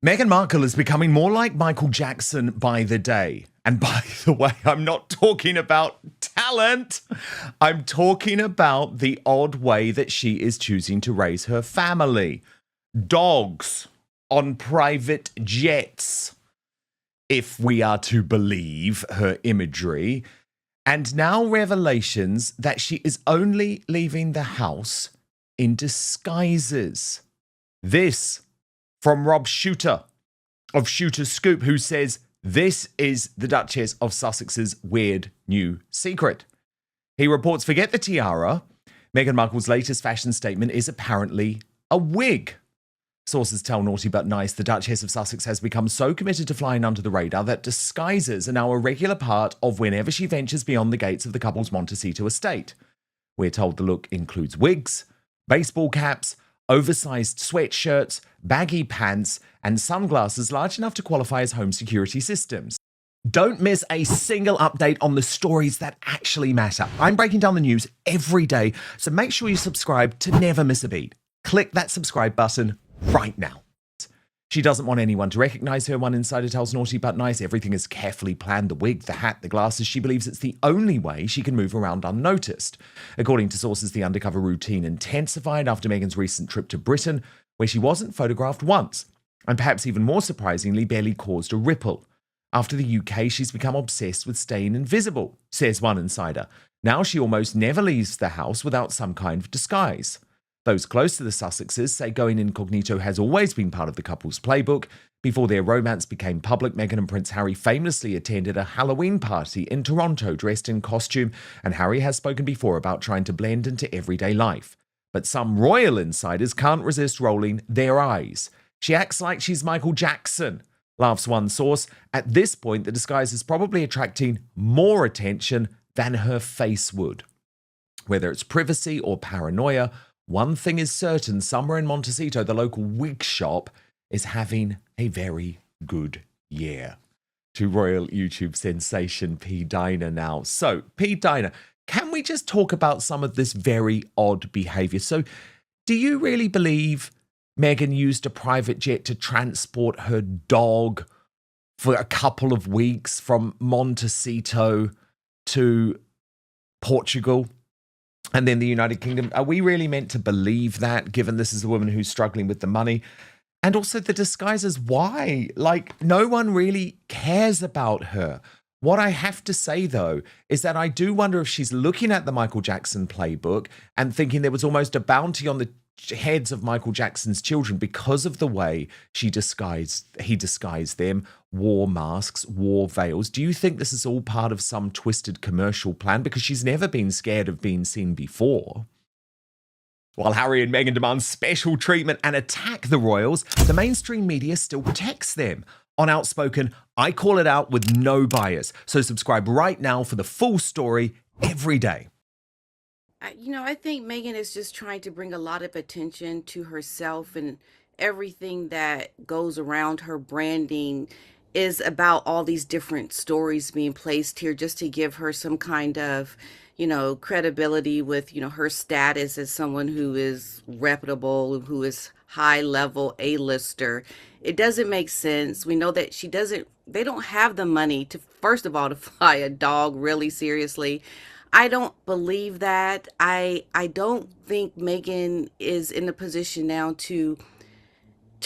Meghan Markle is becoming more like Michael Jackson by the day. And by the way, I'm not talking about talent. I'm talking about the odd way that she is choosing to raise her family. Dogs on private jets, if we are to believe her imagery. And now revelations that she is only leaving the house in disguises. This from Rob Shooter of Shooter Scoop, who says this is the Duchess of Sussex's weird new secret. He reports, forget the tiara, Meghan Markle's latest fashion statement is apparently a wig. Sources tell Naughty But Nice the Duchess of Sussex has become so committed to flying under the radar that disguises are now a regular part of whenever she ventures beyond the gates of the couple's Montecito estate. We're told the look includes wigs, baseball caps, oversized sweatshirts, baggy pants, and sunglasses large enough to qualify as home security systems. Don't miss a single update on the stories that actually matter. I'm breaking down the news every day, so make sure you subscribe to never miss a beat. Click that subscribe button right now. She doesn't want anyone to recognize her, one insider tells Naughty But Nice. Everything is carefully planned, the wig, the hat, the glasses. She believes it's the only way she can move around unnoticed. According to sources, the undercover routine intensified after Meghan's recent trip to Britain, where she wasn't photographed once, and perhaps even more surprisingly, barely caused a ripple. After the UK, she's become obsessed with staying invisible, says one insider. Now she almost never leaves the house without some kind of disguise. Those close to the Sussexes say going incognito has always been part of the couple's playbook. Before their romance became public, Meghan and Prince Harry famously attended a Halloween party in Toronto dressed in costume, and Harry has spoken before about trying to blend into everyday life. But some royal insiders can't resist rolling their eyes. She acts like she's Michael Jackson, laughs one source. At this point, the disguise is probably attracting more attention than her face would. Whether it's privacy or paranoia, one thing is certain, somewhere in Montecito, the local wig shop is having a very good year. To royal YouTube sensation P. Diner now. So, P. Diner, can we just talk about some of this very odd behavior? So, do you really believe Meghan used a private jet to transport her dog for a couple of weeks from Montecito to Portugal and then the United Kingdom? Are we really meant to believe that, given this is a woman who's struggling with the money? And also the disguises, why? Like, no one really cares about her. What I have to say, though, is that I do wonder if she's looking at the Michael Jackson playbook and thinking there was almost a bounty on the heads of Michael Jackson's children because of the way he disguised them, wore masks, wore veils. Do you think this is all part of some twisted commercial plan? Because she's never been scared of being seen before. While Harry and Meghan demand special treatment and attack the royals, the mainstream media still protects them. On Outspoken, I call it out with no bias. So subscribe right now for the full story every day. I think Meghan is just trying to bring a lot of attention to herself, and everything that goes around her branding is about all these different stories being placed here just to give her some kind of, credibility with, her status as someone who is reputable, who is high level A-lister. It doesn't make sense. We know that they don't have the money to, first of all, to fly a dog really seriously. I don't believe that. I don't think Meghan is in a position now to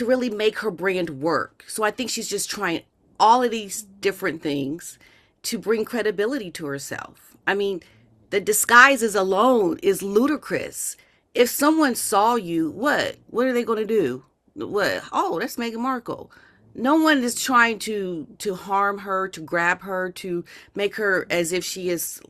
really make her brand work. So I think she's just trying all of these different things to bring credibility to herself. I mean, the disguises alone is ludicrous. If someone saw you, what are they going to do? What? Oh, that's Meghan Markle. No one is trying to harm her, to grab her, to make her as if she is,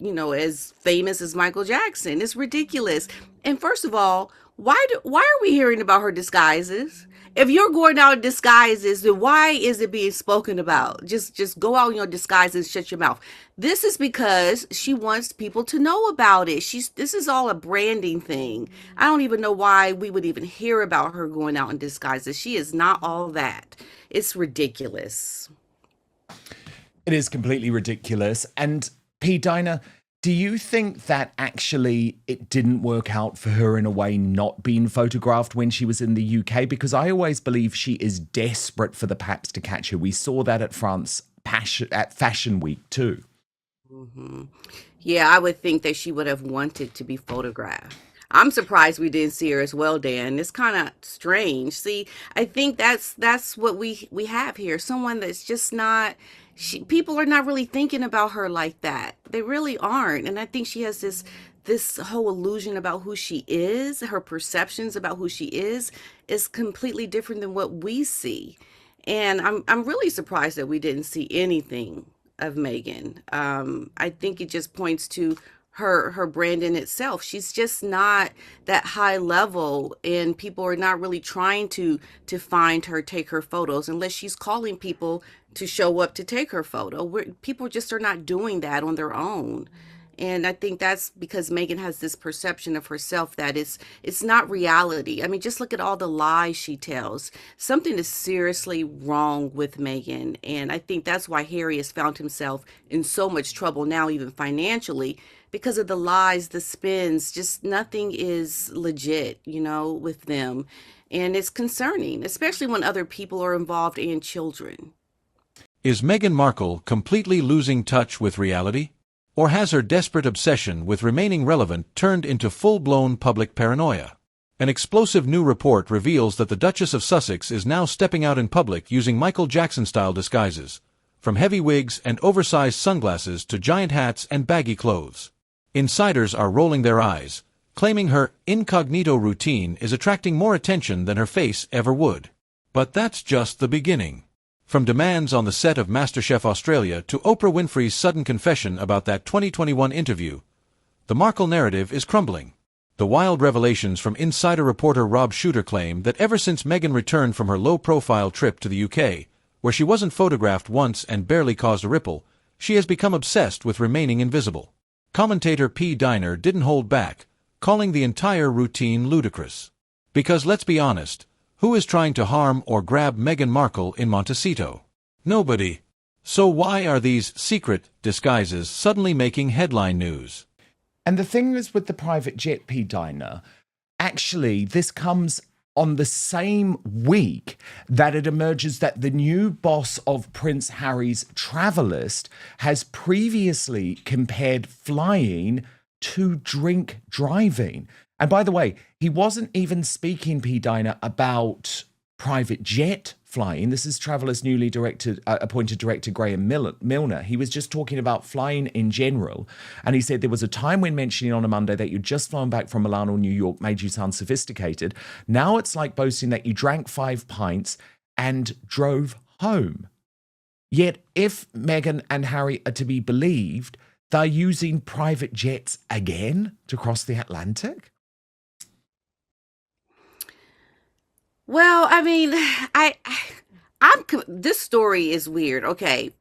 as famous as Michael Jackson. It's ridiculous. And first of all, why are we hearing about her disguises? If you're going out in disguises, then why is it being spoken about? Just go out in your disguises, shut your mouth. This is because she wants people to know about it. This is all a branding thing. I don't even know why we would even hear about her going out in disguises. She is not all that. It's ridiculous. It is completely ridiculous. And P. Diner, Do you think that actually it didn't work out for her in a way not being photographed when she was in the UK? Because I always believe she is desperate for the paps to catch her. We saw that at at Fashion Week too. Hmm. Yeah, I would think that she would have wanted to be photographed. I'm surprised we didn't see her as well, Dan. It's kind of strange. See, I think that's what we have here. Someone that's just not. People are not really thinking about her like that. They really aren't. And I think she has this whole illusion about who she is. Her perceptions about who she is completely different than what we see. And I'm really surprised that we didn't see anything of Megan. I think it just points to her brand in itself. She's just not that high level, and people are not really trying to find her, take her photos, unless she's calling people to show up to take her photo. People just are not doing that on their own. And I think that's because Megan has this perception of herself that it's not reality. I mean, just look at all the lies she tells. Something is seriously wrong with Megan. And I think that's why Harry has found himself in so much trouble now, even financially, because of the lies, the spins. Just nothing is legit, with them. And it's concerning, especially when other people are involved and children. Is Meghan Markle completely losing touch with reality? Or has her desperate obsession with remaining relevant turned into full-blown public paranoia? An explosive new report reveals that the Duchess of Sussex is now stepping out in public using Michael Jackson-style disguises, from heavy wigs and oversized sunglasses to giant hats and baggy clothes. Insiders are rolling their eyes, claiming her incognito routine is attracting more attention than her face ever would. But that's just the beginning. From demands on the set of MasterChef Australia to Oprah Winfrey's sudden confession about that 2021 interview, the Markle narrative is crumbling. The wild revelations from insider reporter Rob Shooter claim that ever since Meghan returned from her low-profile trip to the UK, where she wasn't photographed once and barely caused a ripple, she has become obsessed with remaining invisible. Commentator P. Diner didn't hold back, calling the entire routine ludicrous. Because let's be honest, who is trying to harm or grab Meghan Markle in Montecito? Nobody. So why are these secret disguises suddenly making headline news? And the thing is with the private jet, P. Diner, actually, this comes on the same week that it emerges that the new boss of Prince Harry's travel list has previously compared flying to drink driving. And by the way, he wasn't even speaking, P. Diner, about private jet flying. This is Traveller's newly appointed director, Graham Milner. He was just talking about flying in general. And he said there was a time when mentioning on a Monday that you'd just flown back from Milan or New York made you sound sophisticated. Now it's like boasting that you drank 5 pints and drove home. Yet if Meghan and Harry are to be believed, they're using private jets again to cross the Atlantic? Well, I mean, this story is weird. Okay,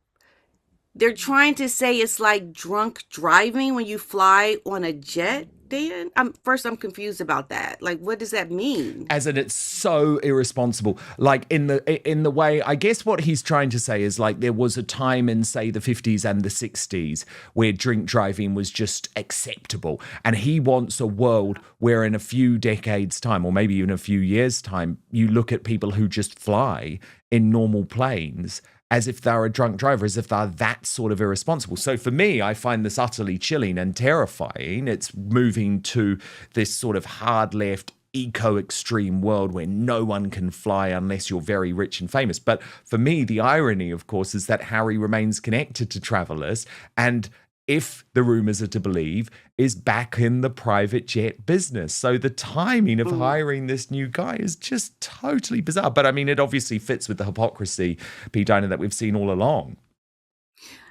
they're trying to say it's like drunk driving when you fly on a jet, Dan. I'm confused about that. Like, what does that mean? As in, it's so irresponsible. Like in the way, I guess what he's trying to say is like there was a time in, say, the 50s and the 60s where drink driving was just acceptable, and he wants a world where in a few decades' time, or maybe even a few years' time, you look at people who just fly in normal planes as if they're a drunk driver, as if they're that sort of irresponsible. So for me, I find this utterly chilling and terrifying. It's moving to this sort of hard left, eco-extreme world where no one can fly unless you're very rich and famous. But for me, the irony, of course, is that Harry remains connected to Travelers, and if the rumors are to believe, is back in the private jet business. So the timing of hiring this new guy is just totally bizarre. But I mean, it obviously fits with the hypocrisy, P. Diner, that we've seen all along.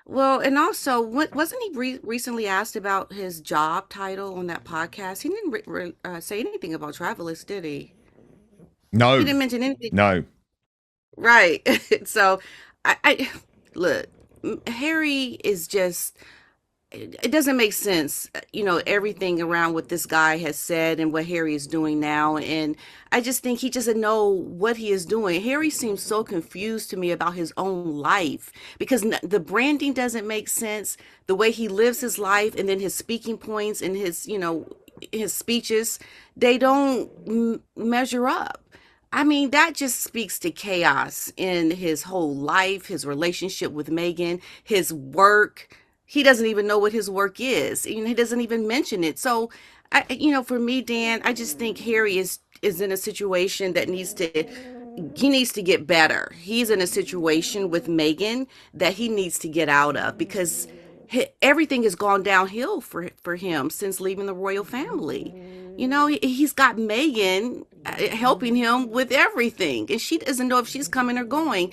Well, and also, wasn't he recently asked about his job title on that podcast? He didn't say anything about Travelers, did he? He No, didn't mention anything. no. Right. So, I look, Harry is just it doesn't make sense, everything around what this guy has said and what Harry is doing now. And I just think he doesn't know what he is doing. Harry seems so confused to me about his own life because the branding doesn't make sense. The way he lives his life and then his speaking points and his speeches, they don't measure up. I mean, that just speaks to chaos in his whole life, his relationship with Meghan, his work. He doesn't even know what his work is. He doesn't even mention it. So, for me, Dan, I just think Harry is in a situation that he needs to get better. He's in a situation with Meghan that he needs to get out of because everything has gone downhill for him since leaving the royal family. He's got Meghan helping him with everything, and she doesn't know if she's coming or going.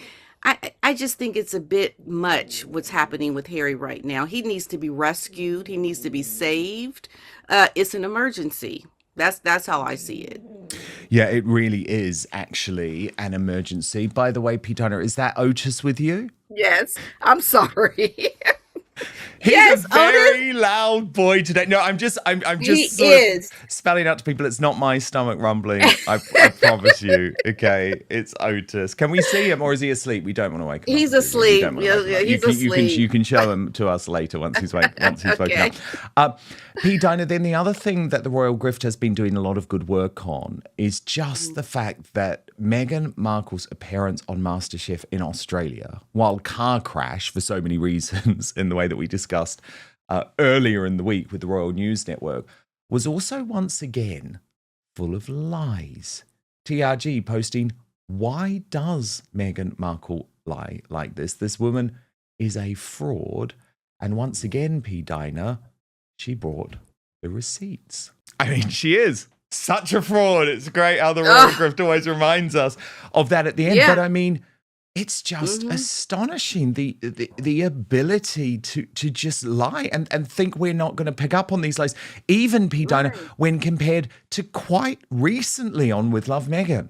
I just think it's a bit much what's happening with Harry right now. He needs to be rescued. He needs to be saved. It's an emergency. That's how I see it. Yeah, it really is actually an emergency. By the way, Pete Turner, is that Otis with you? Yes, I'm sorry. He's Yes, a Otis. very loud boy today. No, I'm just He sort is. of spelling out to people. It's not my stomach rumbling. I promise you. Okay, it's Otis. Can we see him, or is he asleep? We don't want to wake him He's up. do we? We asleep. don't want to Yeah, wake him yeah, up. he's asleep. You can show him to us later once he's woken Okay. up. Pete Diner, then the other thing that the Royal Grift has been doing a lot of good work on is just the fact that Meghan Markle's appearance on MasterChef in Australia, while car crash for so many reasons in the way that we discussed earlier in the week with the Royal News Network, was also once again full of lies. TRG posting, why does Meghan Markle lie like this? This woman is a fraud. And once again, P. Diner, she brought the receipts. I mean, she is such a fraud. It's great how the Royal Grift always reminds us of that at the end. Yeah. But I mean, it's just astonishing the ability to just lie and think we're not going to pick up on these lies, even P. Diner, when compared to quite recently on With Love Meghan.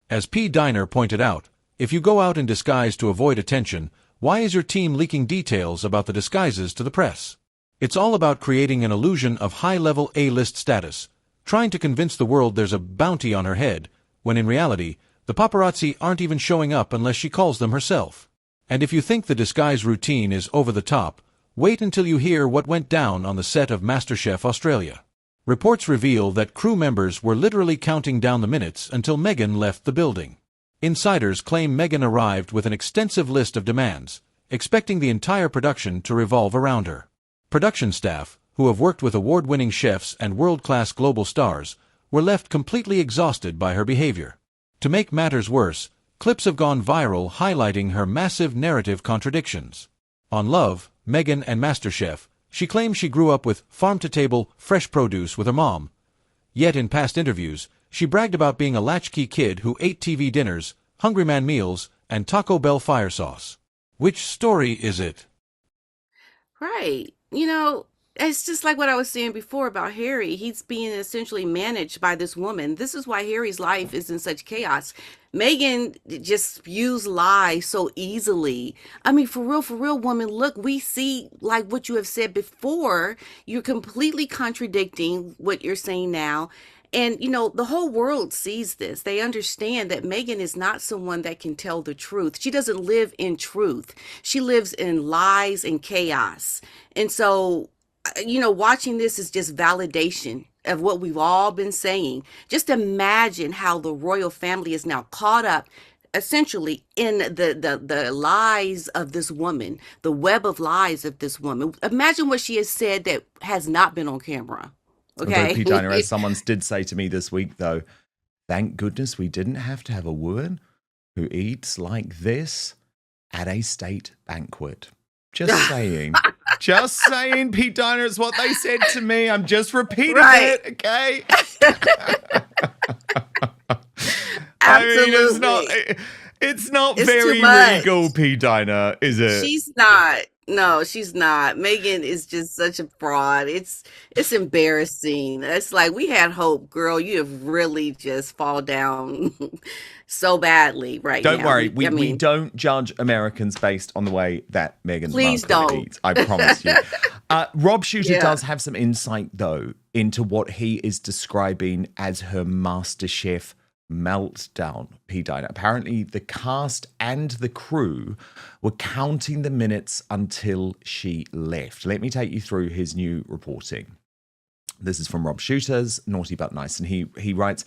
As P. Diner pointed out, if you go out in disguise to avoid attention, why is your team leaking details about the disguises to the press? It's all about creating an illusion of high-level A-list status, trying to convince the world there's a bounty on her head, when in reality, the paparazzi aren't even showing up unless she calls them herself. And if you think the disguise routine is over the top, wait until you hear what went down on the set of MasterChef Australia. Reports reveal that crew members were literally counting down the minutes until Meghan left the building. Insiders claim Meghan arrived with an extensive list of demands, expecting the entire production to revolve around her. Production staff, who have worked with award-winning chefs and world-class global stars, were left completely exhausted by her behavior. To make matters worse, clips have gone viral highlighting her massive narrative contradictions. On Love, Meghan and MasterChef, she claims she grew up with farm-to-table, fresh produce with her mom. Yet in past interviews, she bragged about being a latchkey kid who ate TV dinners, Hungry Man meals, and Taco Bell fire sauce. Which story is it? Right. It's just like what I was saying before about Harry. He's being essentially managed by this woman. This is why Harry's life is in such chaos. Meghan just spews lies so easily. I mean, for real, woman, look, we see like what you have said before. You're completely contradicting what you're saying now. And, the whole world sees this. They understand that Meghan is not someone that can tell the truth. She doesn't live in truth. She lives in lies and chaos. And so, watching this is just validation of what we've all been saying. Just imagine how the royal family is now caught up essentially in the lies of this woman, the web of lies of this woman. Imagine what she has said that has not been on camera. Although, P. Diner, Okay. as someone did say to me this week, though, thank goodness we didn't have to have a woman who eats like this at a state banquet. Just saying. Just saying, Pete Diner, it's what they said to me. I'm just repeating Right. it, okay? Absolutely. It's not It's very too much. regal, Pete Diner, is it? She's not. No, she's not. Meghan is just such a fraud. It's embarrassing. It's like we had hope, girl. You have really just fall down so badly right Don't now. worry, I we mean, don't judge Americans based on the way that Meghan please Markle don't. eats. I promise you. Rob Shooter Yeah. does have some insight, though, into what he is describing as her MasterChef meltdown, P. Diner. Apparently, the cast and the crew were counting the minutes until she left. Let me take you through his new reporting. This is from Rob Shooter's Naughty But Nice, and he writes,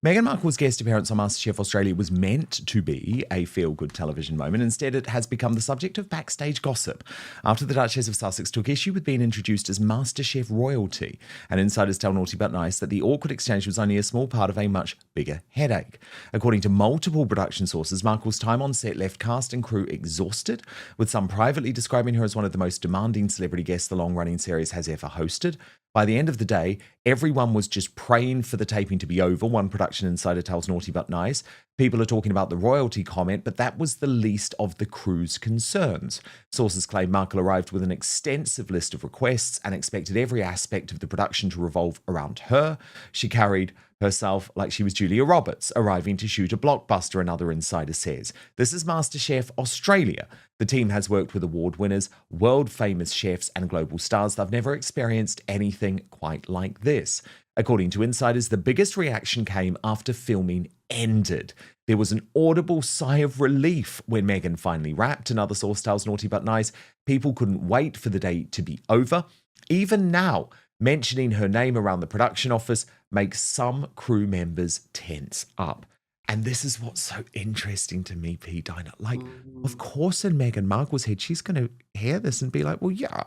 Meghan Markle's guest appearance on MasterChef Australia was meant to be a feel-good television moment. Instead, it has become the subject of backstage gossip after the Duchess of Sussex took issue with being introduced as MasterChef royalty. And insiders tell Naughty But Nice that the awkward exchange was only a small part of a much bigger headache. According to multiple production sources, Markle's time on set left cast and crew exhausted, with some privately describing her as one of the most demanding celebrity guests the long-running series has ever hosted. By the end of the day, everyone was just praying for the taping to be over, one production insider tells Naughty But Nice. People are talking about the royalty comment, but that was the least of the crew's concerns. Sources claim Markle arrived with an extensive list of requests and expected every aspect of the production to revolve around her. She carried herself like she was Julia Roberts, arriving to shoot a blockbuster, another insider says. This is MasterChef Australia. The team has worked with award winners, world-famous chefs and global stars. They've never experienced anything quite like this. According to insiders, the biggest reaction came after filming ended. There was an audible sigh of relief when Meghan finally wrapped. Another source tells Naughty But Nice people couldn't wait for the day to be over. Even now, mentioning her name around the production office makes some crew members tense up. And this is what's so interesting to me, P. Diner. Like, of course, in Meghan Markle's head, she's going to hear this and be like, well, yeah,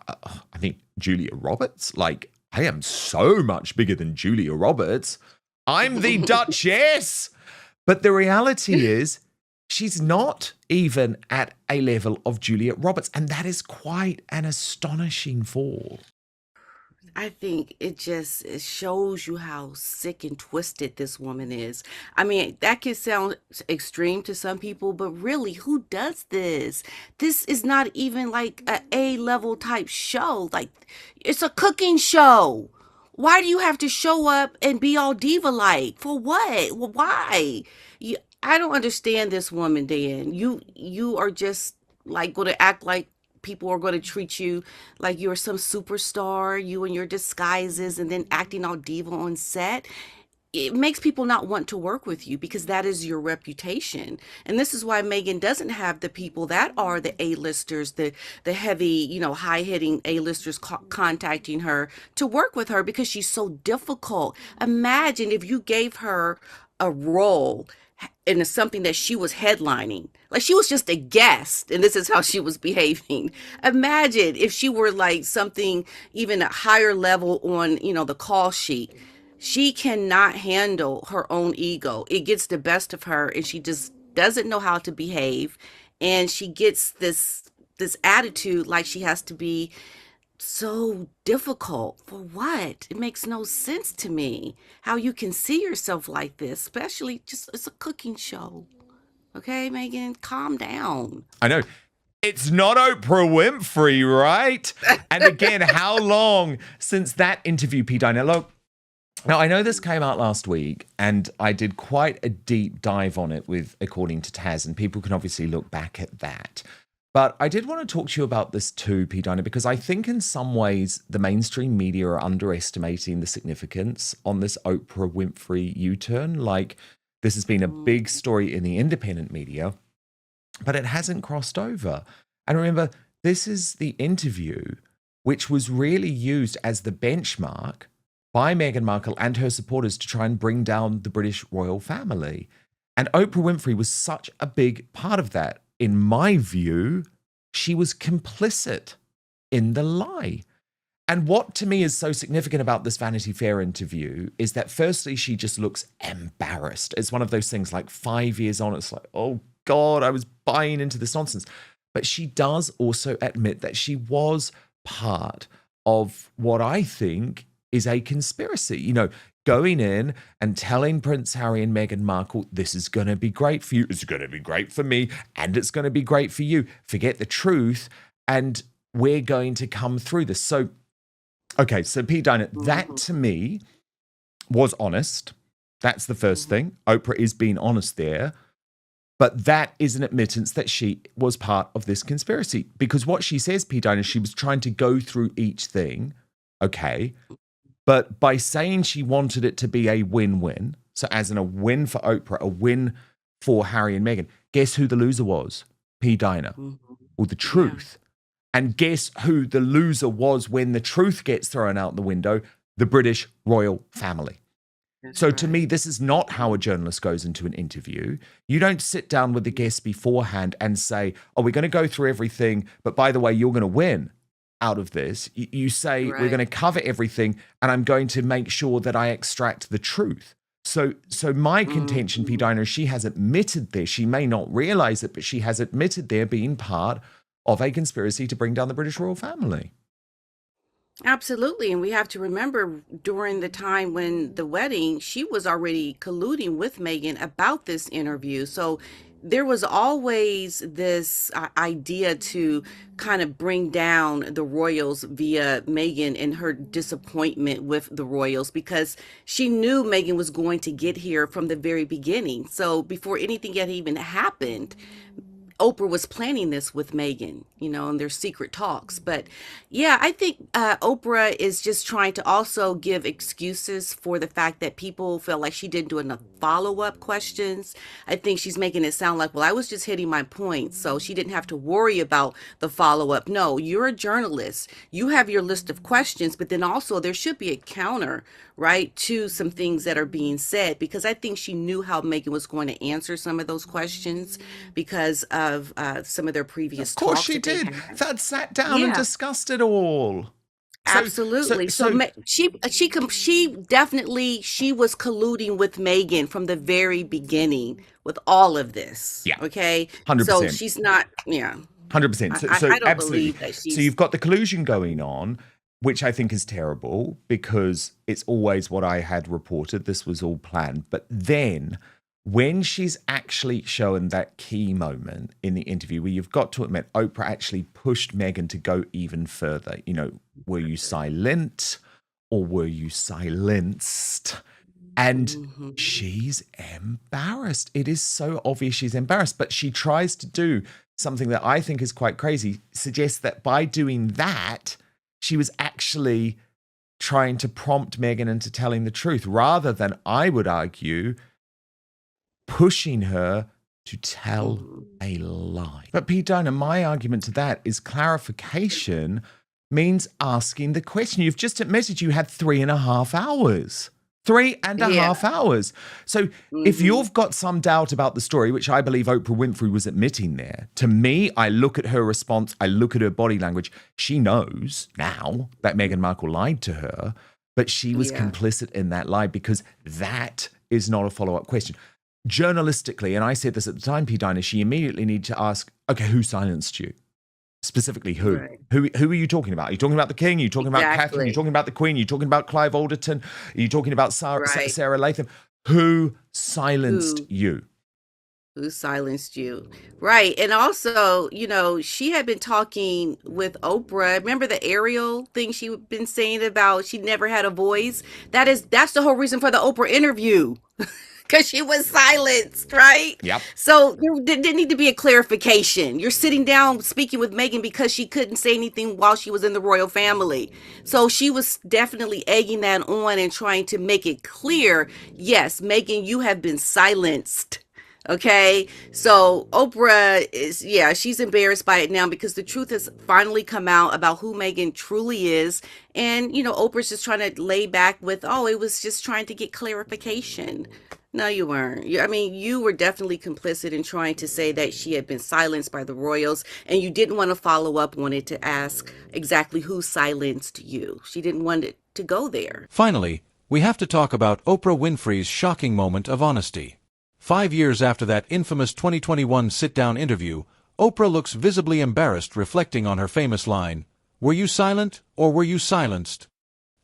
I think Julia Roberts, like, I am so much bigger than Julia Roberts. I'm the Duchess. But the reality is, she's not even at a level of Julia Roberts. And that is quite an astonishing fall. I think it shows you how sick and twisted this woman is. I mean, that could sound extreme to some people, but really, who does this? This is not even like a A-level type show. Like, it's a cooking show. Why do you have to show up and be all diva-like? For what? Well, why? I don't understand this woman, Dan. You are just like going to act like people are going to treat you like you're some superstar, you and your disguises, and then acting all diva on set. It makes people not want to work with you because that is your reputation. And this is why Meghan doesn't have the people that are the A-listers, the heavy, high-hitting A-listers contacting her to work with her because she's so difficult. Imagine if you gave her a role into something that she was headlining. Like she was just a guest and this is how she was behaving. Imagine if she were like something even a higher level on, the call sheet. She cannot handle her own ego. It gets the best of her and she just doesn't know how to behave. And she gets this attitude like she has to be so difficult. For what? It makes no sense to me how you can see yourself like this, especially it's a cooking show. Okay, Meghan, calm down. I know. It's not Oprah Winfrey, right? And again, how long since that interview, P. Diner? Look, now I know this came out last week and I did quite a deep dive on it with According to Taz, and people can obviously look back at that. But I did want to talk to you about this too, P. Diner, because I think in some ways the mainstream media are underestimating the significance on this Oprah Winfrey U-turn. Like, this has been a big story in the independent media, but it hasn't crossed over. And remember, this is the interview which was really used as the benchmark by Meghan Markle and her supporters to try and bring down the British royal family. And Oprah Winfrey was such a big part of that. In my view, she was complicit in the lie. And what to me is so significant about this Vanity Fair interview is that firstly, she just looks embarrassed. It's one of those things like 5 years on, it's like, oh God, I was buying into this nonsense. But she does also admit that she was part of what I think is a conspiracy. Going in and telling Prince Harry and Meghan Markle, this is going to be great for you, it's going to be great for me, and it's going to be great for you. Forget the truth, and we're going to come through this. So, okay, so Pete Diner, that to me was honest. That's the first thing. Oprah is being honest there. But that is an admittance that she was part of this conspiracy. Because what she says, P. Dinah, she was trying to go through each thing, okay? But by saying she wanted it to be a win-win, so as in a win for Oprah, a win for Harry and Meghan, guess who the loser was? P. Dinah, or the truth. And guess who the loser was when the truth gets thrown out the window? The British royal family. So to me, this is not how a journalist goes into an interview. You don't sit down with the guest beforehand and say, oh, we're going to go through everything, but by the way, you're going to win out of this. You say, we're going to cover everything, and I'm going to make sure that I extract the truth. So my contention, P. Dinah, is she has admitted this. She may not realize it, but she has admitted they're being part of a conspiracy to bring down the British royal family. Absolutely. And we have to remember during the time when the wedding, she was already colluding with Meghan about this interview. So there was always this idea to kind of bring down the royals via Meghan and her disappointment with the royals, because she knew Meghan was going to get here from the very beginning. So before anything had even happened, Oprah was planning this with Meghan, in their secret talks. But yeah, I think Oprah is just trying to also give excuses for the fact that people feel like she didn't do enough follow-up questions. I think she's making it sound like, well, I was just hitting my points, so she didn't have to worry about the follow-up. No, you're a journalist. You have your list of questions, but then also there should be a counter, right, to some things that are being said, because I think she knew how Meghan was going to answer some of those questions because of some of their previous talks. Of course she did. That sat down and discussed it all. Absolutely. So she definitely, she was colluding with Meghan from the very beginning with all of this. Yeah. Okay. 100%. So she's not. Yeah. 100%. So I don't absolutely. believe that she's. So you've got the collusion going on, which I think is terrible because it's always what I had reported. This was all planned. But then when she's actually shown that key moment in the interview where you've got to admit Oprah actually pushed Meghan to go even further. Were you silent or were you silenced? And she's embarrassed. It is so obvious she's embarrassed, but she tries to do something that I think is quite crazy, suggests that by doing that, she was actually trying to prompt Meghan into telling the truth rather than, I would argue, pushing her to tell a lie. But P. Dinah, my argument to that is clarification means asking the question. You've just admitted you had 3.5 hours. 3.5 hours. So if you've got some doubt about the story, which I believe Oprah Winfrey was admitting there, to me, I look at her response, I look at her body language. She knows now that Meghan Markle lied to her, but she was complicit in that lie because that is not a follow-up question. Journalistically, and I said this at the time, P. Dinah, she immediately needed to ask, okay, who silenced you? Specifically, who? Right. Who are you talking about? Are you talking about the king? Are you talking about Catherine? Are you talking about the Queen? Are you talking about Clive Alderton? Are you talking about Sarah Latham? Who silenced you? Who silenced you? Right. And also, she had been talking with Oprah. Remember the Ariel thing she'd been saying about she never had a voice? That's the whole reason for the Oprah interview. Because she was silenced, right? Yep. So there didn't need to be a clarification. You're sitting down speaking with Meghan because she couldn't say anything while she was in the royal family. So she was definitely egging that on and trying to make it clear, yes, Meghan, you have been silenced. Okay, so Oprah is, she's embarrassed by it now because the truth has finally come out about who Meghan truly is. And, Oprah's just trying to lay back with, it was just trying to get clarification. No, you weren't. You were definitely complicit in trying to say that she had been silenced by the royals, and you didn't want to follow up on it to ask exactly who silenced you. She didn't want it to go there. Finally, we have to talk about Oprah Winfrey's shocking moment of honesty. 5 years after that infamous 2021 sit-down interview, Oprah looks visibly embarrassed, reflecting on her famous line, "Were you silent or were you silenced?"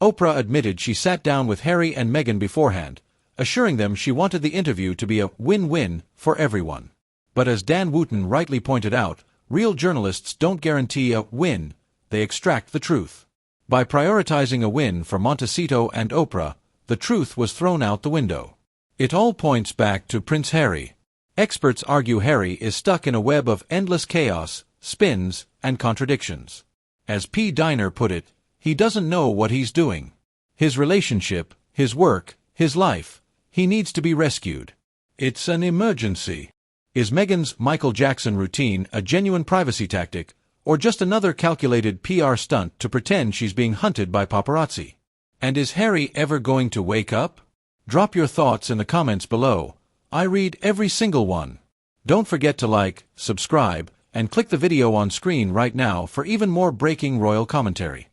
Oprah admitted she sat down with Harry and Meghan beforehand, assuring them she wanted the interview to be a win-win for everyone. But as Dan Wootton rightly pointed out, real journalists don't guarantee a win, they extract the truth. By prioritizing a win for Montecito and Oprah, the truth was thrown out the window. It all points back to Prince Harry. Experts argue Harry is stuck in a web of endless chaos, spins, and contradictions. As P. Diner put it, he doesn't know what he's doing. His relationship, his work, his life, he needs to be rescued. It's an emergency. Is Meghan's Michael Jackson routine a genuine privacy tactic, or just another calculated PR stunt to pretend she's being hunted by paparazzi? And is Harry ever going to wake up? Drop your thoughts in the comments below. I read every single one. Don't forget to like, subscribe, and click the video on screen right now for even more breaking royal commentary.